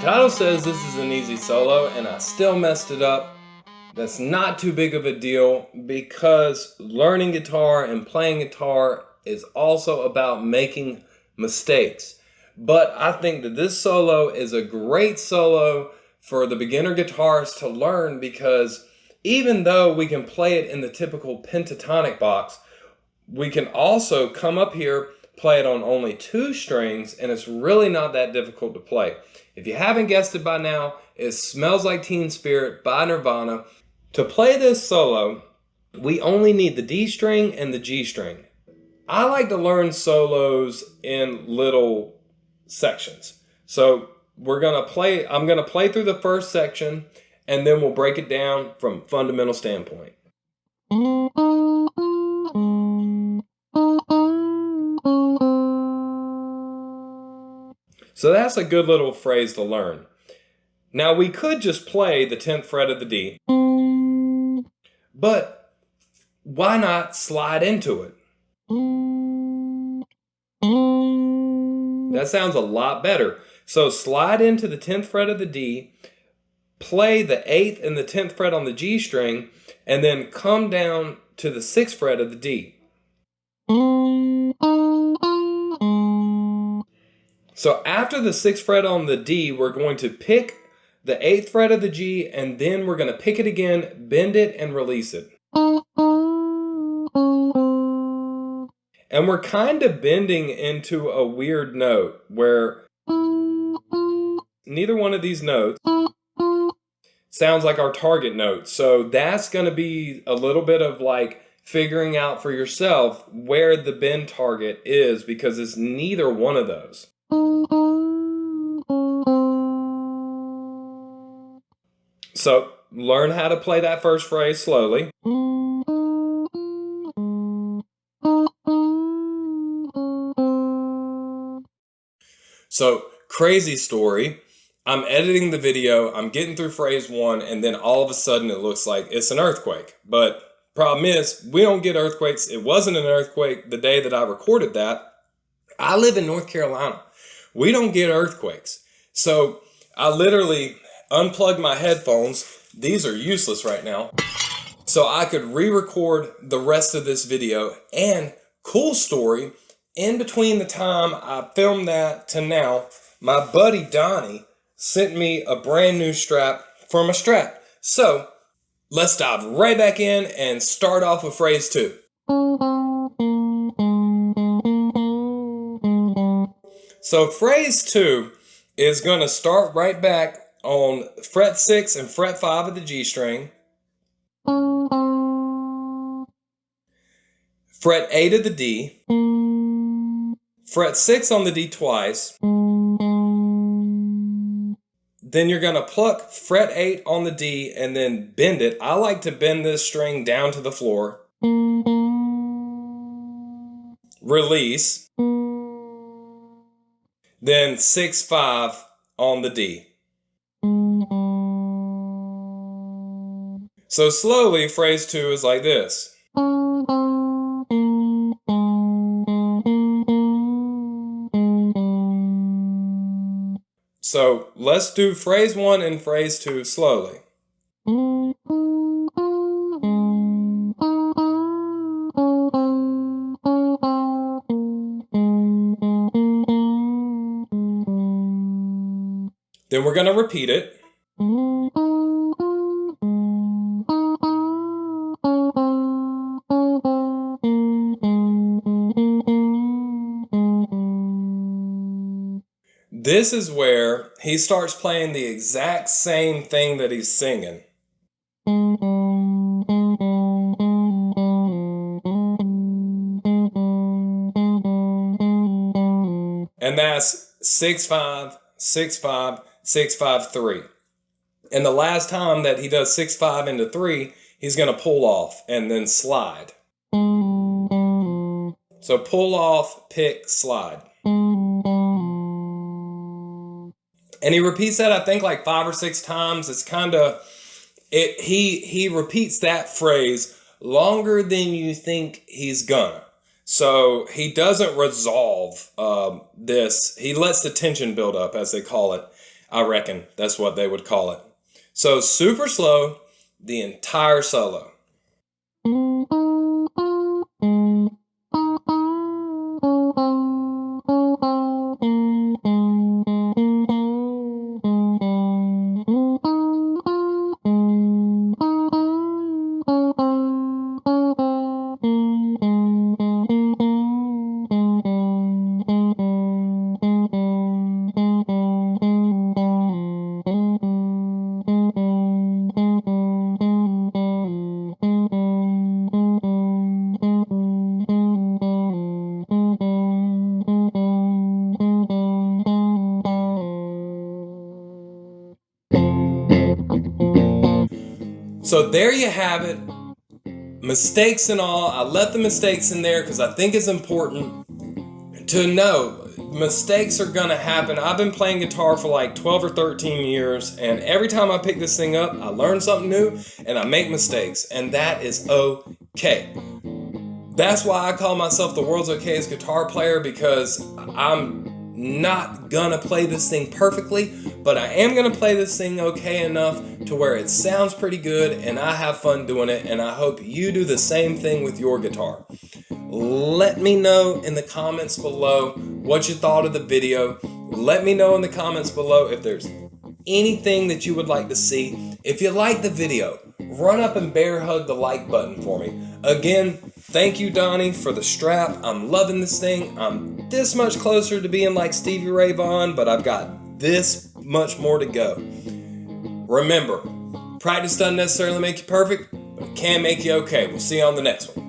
title says this is an easy solo and I still messed it up. That's not too big of a deal because learning guitar and playing guitar is also about making mistakes. But I think that this solo is a great solo for the beginner guitarist to learn, because even though we can play it in the typical pentatonic box, we can also come up here, play it on only 2 strings, and it's really not that difficult to play. If you haven't guessed it by now, it Smells Like Teen Spirit by Nirvana. To play this solo, we only need the D string and the G string. I like to learn solos in little sections. So I'm gonna play through the first section, and then we'll break it down from a fundamental standpoint. So that's a good little phrase to learn. Now we could just play the 10th fret of the D, but why not slide into it? That sounds a lot better. So slide into the 10th fret of the D, play the 8th and the 10th fret on the G string, and then come down to the 6th fret of the D. So after the 6th fret on the D, we're going to pick the 8th fret of the G, and then we're going to pick it again, bend it, and release it. And we're kind of bending into a weird note where neither one of these notes sounds like our target note. So that's going to be a little bit of like figuring out for yourself where the bend target is, because it's neither one of those. So learn how to play that first phrase slowly. So crazy story. I'm editing the video, I'm getting through phrase 1, and then all of a sudden it looks like it's an earthquake. But problem is, we don't get earthquakes. It wasn't an earthquake the day that I recorded that. I live in North Carolina. We don't get earthquakes. So I literally unplugged my headphones. These are useless right now. So I could re-record the rest of this video. And cool story, in between the time I filmed that to now, my buddy Donnie sent me a brand new strap from a Strat. So let's dive right back in and start off with phrase 2. So phrase 2 is going to start right back on fret 6 and fret 5 of the G string, fret 8 of the D, fret 6 on the D twice, then you're going to pluck fret 8 on the D and then bend it. I like to bend this string down to the floor, release, then 6-5 on the D. So slowly, phrase 2 is like this. So let's do phrase 1 and phrase 2 slowly. Then we're going to repeat it. This is where he starts playing the exact same thing that he's singing. And that's 6-5, 6-5, 6-5, 3. And the last time that he does 6-5 into 3, he's going to pull off and then slide. So pull off, pick, slide. And he repeats that, I think, like 5 or 6 times. It's kind of, he repeats that phrase longer than you think he's gonna. So he doesn't resolve this. He lets the tension build up, as they call it. I reckon that's what they would call it. So super slow, the entire solo. So there you have it. Mistakes and all. I left the mistakes in there because I think it's important to know mistakes are going to happen. I've been playing guitar for like 12 or 13 years, and every time I pick this thing up, I learn something new and I make mistakes, and that is okay. That's why I call myself the world's okayest guitar player, because I'm not gonna play this thing perfectly, but I am gonna play this thing okay enough to where it sounds pretty good and I have fun doing it, and I hope you do the same thing with your guitar. Let me know in the comments below what you thought of the video. Let me know in the comments below if there's anything that you would like to see. If you like the video, run up and bear hug the like button for me. Again, thank you, Donnie, for the strap. I'm loving this thing. I'm this much closer to being like Stevie Ray Vaughan, but I've got this much more to go. Remember, practice doesn't necessarily make you perfect, but it can make you okay. We'll see you on the next one.